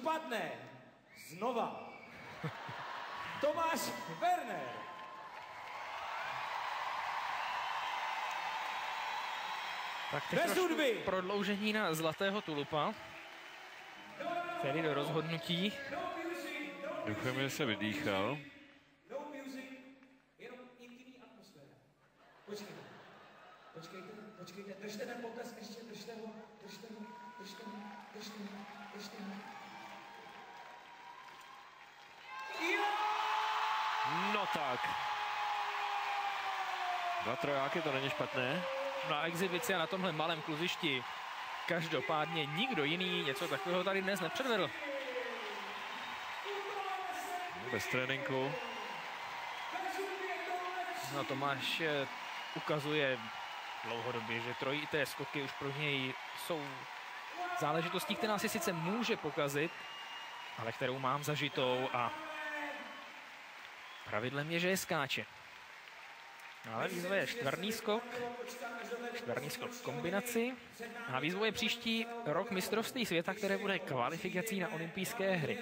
spadne znova. Tomáš Werner. Tak teď prodloužení na zlatého tulupa. Tedy do rozhodnutí. Doufám, že se vydýchal. Počkejte, držte ten potlesk ještě, držte ho. No tak. 2 trojáky, to není špatné. Na exibici a na tomhle malém kluzišti každopádně nikdo jiný něco takového tady dnes nepředvedl. Bez tréninku. No, Tomáš ukazuje dlouhodobě, že trojité skoky už pro něj jsou záležitostí, která si sice může pokazit, ale kterou mám zažitou a pravidlem je, že je skáče. Ale výzva je čtvrtý skok v kombinaci a výzva je příští rok mistrovství světa, které bude kvalifikací na olympijské hry.